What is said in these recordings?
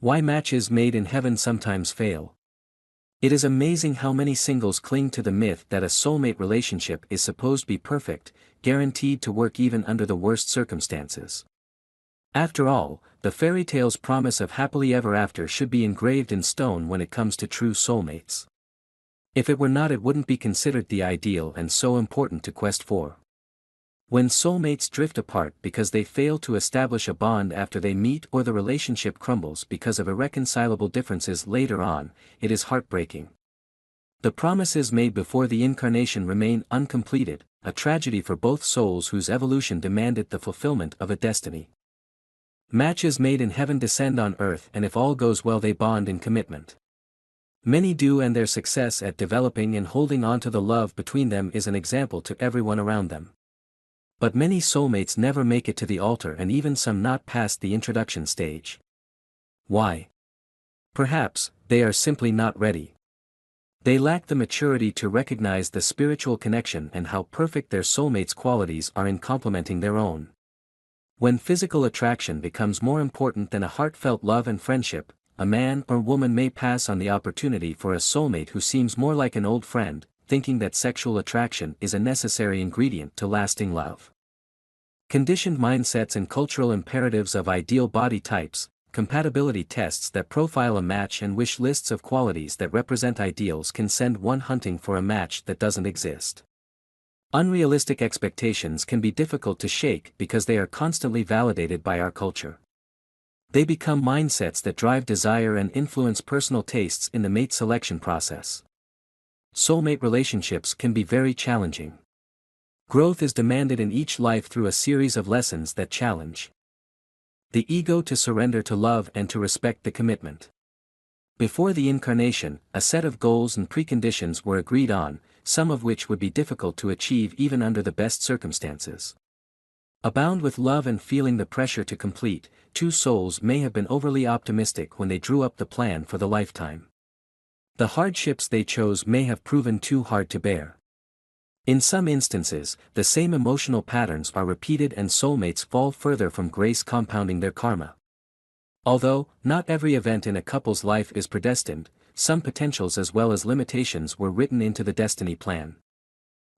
Why matches made in heaven sometimes fail. It is amazing how many singles cling to the myth that a soulmate relationship is supposed to be perfect, guaranteed to work even under the worst circumstances. After all, the fairy tale's promise of happily ever after should be engraved in stone when it comes to true soulmates. If it were not, it wouldn't be considered the ideal and so important to quest for. When soulmates drift apart because they fail to establish a bond after they meet, or the relationship crumbles because of irreconcilable differences later on, it is heartbreaking. The promises made before the incarnation remain uncompleted, a tragedy for both souls whose evolution demanded the fulfillment of a destiny. Matches made in heaven descend on earth, and if all goes well they bond in commitment. Many do, and their success at developing and holding on to the love between them is an example to everyone around them. But many soulmates never make it to the altar, and even some not past the introduction stage. Why? Perhaps, they are simply not ready. They lack the maturity to recognize the spiritual connection and how perfect their soulmate's qualities are in complementing their own. When physical attraction becomes more important than a heartfelt love and friendship, a man or woman may pass on the opportunity for a soulmate who seems more like an old friend, thinking that sexual attraction is a necessary ingredient to lasting love. Conditioned mindsets and cultural imperatives of ideal body types, compatibility tests that profile a match, and wish lists of qualities that represent ideals can send one hunting for a match that doesn't exist. Unrealistic expectations can be difficult to shake because they are constantly validated by our culture. They become mindsets that drive desire and influence personal tastes in the mate selection process. Soulmate relationships can be very challenging. Growth is demanded in each life through a series of lessons that challenge the ego to surrender to love and to respect the commitment. Before the incarnation, a set of goals and preconditions were agreed on, some of which would be difficult to achieve even under the best circumstances. Abound with love and feeling the pressure to complete, two souls may have been overly optimistic when they drew up the plan for the lifetime. The hardships they chose may have proven too hard to bear. In some instances, the same emotional patterns are repeated and soulmates fall further from grace, compounding their karma. Although, not every event in a couple's life is predestined, some potentials as well as limitations were written into the destiny plan.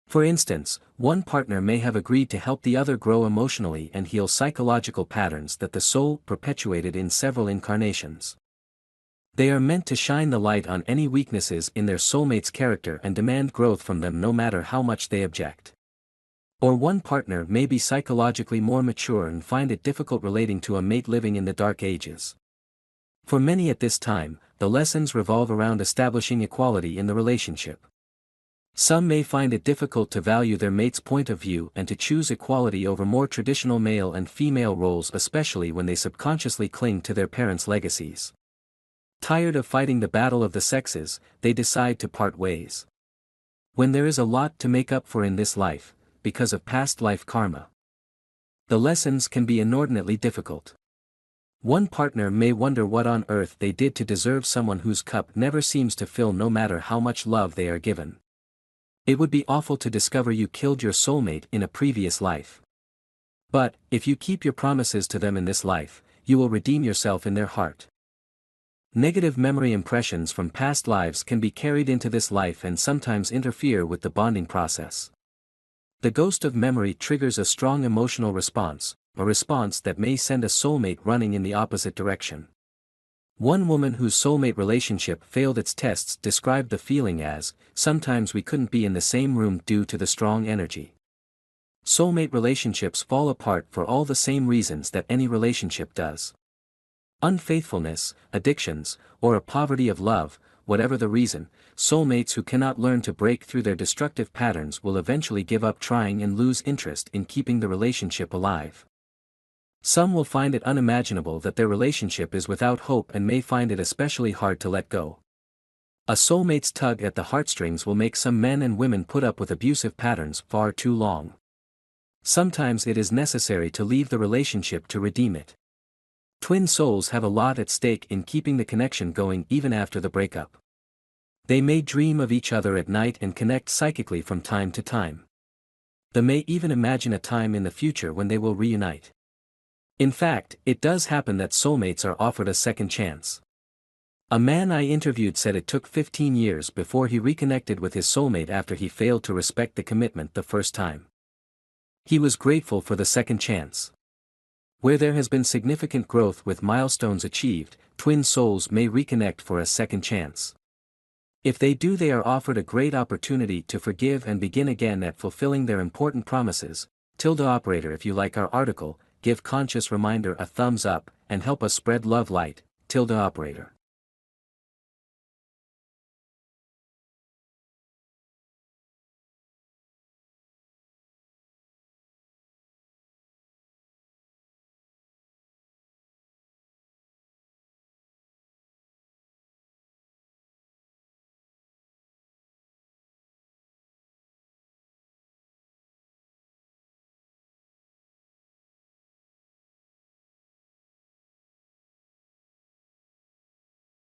For instance, one partner may have agreed to help the other grow emotionally and heal psychological patterns that the soul perpetuated in several incarnations. They are meant to shine the light on any weaknesses in their soulmate's character and demand growth from them no matter how much they object. Or one partner may be psychologically more mature and find it difficult relating to a mate living in the dark ages. For many at this time, the lessons revolve around establishing equality in the relationship. Some may find it difficult to value their mate's point of view and to choose equality over more traditional male and female roles, especially when they subconsciously cling to their parents' legacies. Tired of fighting the battle of the sexes, they decide to part ways. When there is a lot to make up for in this life, because of past life karma, the lessons can be inordinately difficult. One partner may wonder what on earth they did to deserve someone whose cup never seems to fill no matter how much love they are given. It would be awful to discover you killed your soulmate in a previous life. But, if you keep your promises to them in this life, you will redeem yourself in their heart. Negative memory impressions from past lives can be carried into this life and sometimes interfere with the bonding process. The ghost of memory triggers a strong emotional response, a response that may send a soulmate running in the opposite direction. One woman whose soulmate relationship failed its tests described the feeling as, "Sometimes we couldn't be in the same room due to the strong energy." Soulmate relationships fall apart for all the same reasons that any relationship does. Unfaithfulness, addictions, or a poverty of love, whatever the reason, soulmates who cannot learn to break through their destructive patterns will eventually give up trying and lose interest in keeping the relationship alive. Some will find it unimaginable that their relationship is without hope and may find it especially hard to let go. A soulmate's tug at the heartstrings will make some men and women put up with abusive patterns far too long. Sometimes it is necessary to leave the relationship to redeem it. Twin souls have a lot at stake in keeping the connection going even after the breakup. They may dream of each other at night and connect psychically from time to time. They may even imagine a time in the future when they will reunite. In fact, it does happen that soulmates are offered a second chance. A man I interviewed said it took 15 years before he reconnected with his soulmate after he failed to respect the commitment the first time. He was grateful for the second chance. Where there has been significant growth with milestones achieved, twin souls may reconnect for a second chance. If they do, they are offered a great opportunity to forgive and begin again at fulfilling their important promises. Operator, if you like our article, give Conscious Reminder a thumbs up, and help us spread love light. Operator.